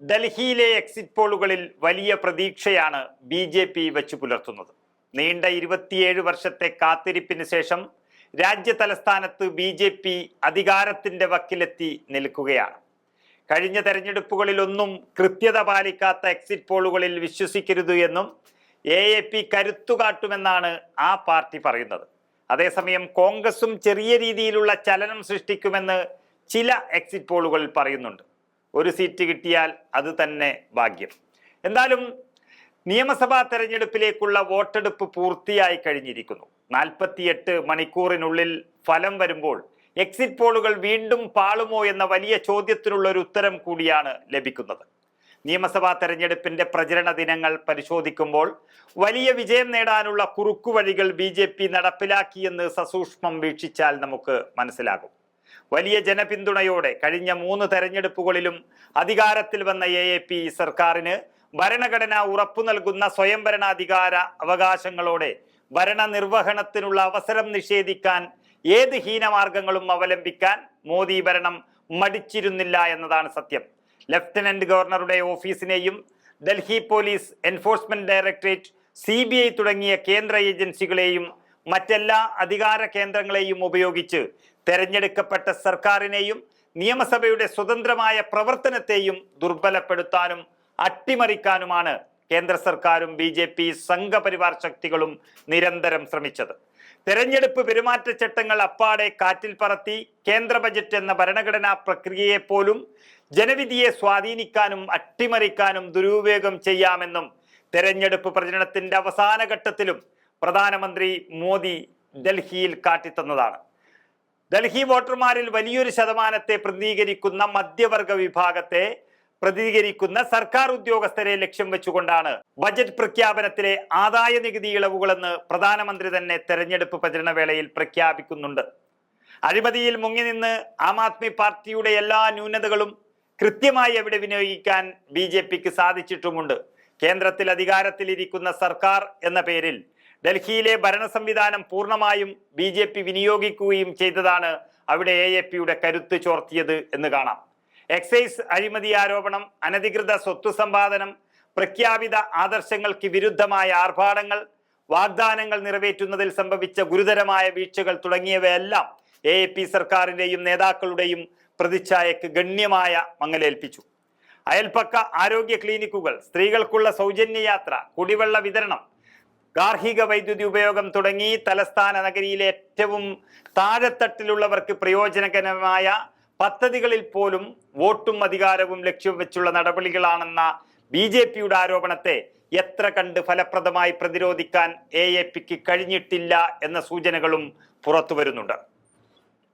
ഡൽഹിയിലെ എക്സിറ്റ് പോളുകളിൽ വലിയ പ്രതീക്ഷയാണ് ബി.ജെ.പി. വെച്ചു പുലർത്തുന്നത്. നീണ്ട 27 വർഷത്തെ കാത്തിരിപ്പിന് ശേഷം രാജ്യ തലസ്ഥാനത്ത് ബി.ജെ.പി. അധികാരത്തിന്റെ വക്കിലെത്തി നിൽക്കുകയാണ്. കഴിഞ്ഞ തെരഞ്ഞെടുപ്പുകളിലൊന്നും കൃത്യത പാലിക്കാത്ത എക്സിറ്റ് പോളുകളിൽ വിശ്വസിക്കരുത് എന്നും എ.പി. കരുത്തുകാട്ടുമെന്നാണ് ആ പാർട്ടി പറയുന്നത്. അതേസമയം കോൺഗ്രസും ചെറിയ രീതിയിലുള്ള ചലനം സൃഷ്ടിക്കുമെന്ന് ചില എക്സിറ്റ് പോളുകൾ പറയുന്നുണ്ട്. ഒരു സീറ്റ് കിട്ടിയാൽ അത് തന്നെ ഭാഗ്യം. എന്തായാലും നിയമസഭാ തെരഞ്ഞെടുപ്പിലേക്കുള്ള വോട്ടെടുപ്പ് പൂർത്തിയായി കഴിഞ്ഞിരിക്കുന്നു. 48 മണിക്കൂറിനുള്ളിൽ ഫലം വരുമ്പോൾ എക്സിറ്റ് പോളുകൾ വീണ്ടും പാളുമോ എന്ന വലിയ ചോദ്യത്തിനുള്ള ഒരു ഉത്തരം കൂടിയാണ് ലഭിക്കുന്നത്. നിയമസഭാ തെരഞ്ഞെടുപ്പിന്റെ പ്രചരണ ദിനങ്ങൾ പരിശോധിക്കുമ്പോൾ വലിയ വിജയം നേടാനുള്ള കുറുക്കുവഴികൾ ബി.ജെ.പി. നടപ്പിലാക്കിയെന്ന് സസൂക്ഷ്മം വീക്ഷിച്ചാൽ നമുക്ക് മനസ്സിലാകും. വലിയ ജനപിന്തുണയോടെ കഴിഞ്ഞ 3 തെരഞ്ഞെടുപ്പുകളിലും അധികാരത്തിൽ വന്ന എ.പി. സർക്കാരിന് ഭരണഘടന ഉറപ്പു നൽകുന്ന സ്വയംഭരണാധികാര അവകാശങ്ങളോടെ ഭരണനിർവഹണത്തിനുള്ള അവസരം നിഷേധിക്കാൻ ഏത് ഹീനമാർഗങ്ങളും അവലംബിക്കാൻ മോദി ഭരണം മടിച്ചിരുന്നില്ല എന്നതാണ് സത്യം. ലഫ്റ്റനന്റ് ഗവർണറുടെ ഓഫീസിനെയും Delhi police enforcement directorate, CBI തുടങ്ങിയ കേന്ദ്ര ഏജൻസികളെയും മറ്റെല്ലാ അധികാര കേന്ദ്രങ്ങളെയും ഉപയോഗിച്ച് തെരഞ്ഞെടുക്കപ്പെട്ട സർക്കാരിനെയും നിയമസഭയുടെ സ്വതന്ത്രമായ പ്രവർത്തനത്തെയും ദുർബലപ്പെടുത്താനും അട്ടിമറിക്കാനുമാണ് കേന്ദ്ര സർക്കാരും ബി.ജെ.പി. സംഘപരിവാർ ശക്തികളും നിരന്തരം ശ്രമിച്ചത്. തെരഞ്ഞെടുപ്പ് പെരുമാറ്റച്ചട്ടങ്ങൾ അപ്പാടെ കാറ്റിൽ പറത്തി കേന്ദ്ര ബജറ്റ് എന്ന ഭരണഘടനാ പ്രക്രിയയെ പോലും ജനവിധിയെ സ്വാധീനിക്കാനും അട്ടിമറിക്കാനും ദുരുപയോഗം ചെയ്യാമെന്നും തെരഞ്ഞെടുപ്പ് പ്രചരണത്തിന്റെ അവസാന ഘട്ടത്തിലും പ്രധാനമന്ത്രി മോദി ഡൽഹിയിൽ കാട്ടിത്തന്നതാണ്. ഡൽഹി വോട്ടർമാരിൽ വലിയൊരു ശതമാനത്തെ പ്രതിനിധീകരിക്കുന്ന മധ്യവർഗ വിഭാഗത്തെ പ്രതിനിധീകരിക്കുന്ന സർക്കാർ ഉദ്യോഗസ്ഥരെ ലക്ഷ്യം വെച്ചുകൊണ്ടാണ് ബജറ്റ് പ്രഖ്യാപനത്തിലെ ആദായ നികുതി ഇളവുകളെന്ന് പ്രധാനമന്ത്രി തന്നെ തെരഞ്ഞെടുപ്പ് പ്രചരണ വേളയിൽ പ്രഖ്യാപിക്കുന്നുണ്ട്. അഴിമതിയിൽ മുങ്ങി നിന്ന് ആം ആദ്മി പാർട്ടിയുടെ എല്ലാ ന്യൂനതകളും കൃത്യമായി അവിടെ വിനിയോഗിക്കാൻ ബി.ജെ.പിക്ക് സാധിച്ചിട്ടുമുണ്ട്. കേന്ദ്രത്തിൽ അധികാരത്തിലിരിക്കുന്ന സർക്കാർ എന്ന പേരിൽ ഡൽഹിയിലെ ഭരണ സംവിധാനം പൂർണ്ണമായും ബി.ജെ.പി. വിനിയോഗിക്കുകയും ചെയ്തതാണ് അവിടെ എ.പി.യുടെ കരുത്ത് ചോർത്തിയത് എന്ന് കാണാം. എക്സൈസ് അഴിമതി ആരോപണം, അനധികൃത സ്വത്ത് സമ്പാദനം, പ്രഖ്യാപിത ആദർശങ്ങൾക്ക് വിരുദ്ധമായ ആർഭാടങ്ങൾ, വാഗ്ദാനങ്ങൾ നിറവേറ്റുന്നതിൽ സംഭവിച്ച ഗുരുതരമായ വീഴ്ചകൾ തുടങ്ങിയവയെല്ലാം എ.പി. സർക്കാരിന്റെയും നേതാക്കളുടെയും പ്രതിച്ഛായക്ക് ഗണ്യമായ മങ്ങലേൽപ്പിച്ചു. അയൽപ്പക്ക ആരോഗ്യ ക്ലിനിക്കുകൾ, സ്ത്രീകൾക്കുള്ള സൗജന്യ യാത്ര, കുടിവെള്ള വിതരണം, ഗാർഹിക വൈദ്യുതി ഉപയോഗം തുടങ്ങി തലസ്ഥാന നഗരിയിലെ ഏറ്റവും താഴെത്തട്ടിലുള്ളവർക്ക് പ്രയോജനകരമായ പദ്ധതികളിൽ പോലും വോട്ടും അധികാരവും ലക്ഷ്യം വെച്ചുള്ള നടപടികളാണെന്ന ബി.ജെ.പിയുടെ ആരോപണത്തെ എത്ര കണ്ട് ഫലപ്രദമായി പ്രതിരോധിക്കാൻ എ.പി.ക്ക് കഴിഞ്ഞിട്ടില്ല എന്ന സൂചനകളും പുറത്തു വരുന്നുണ്ട്.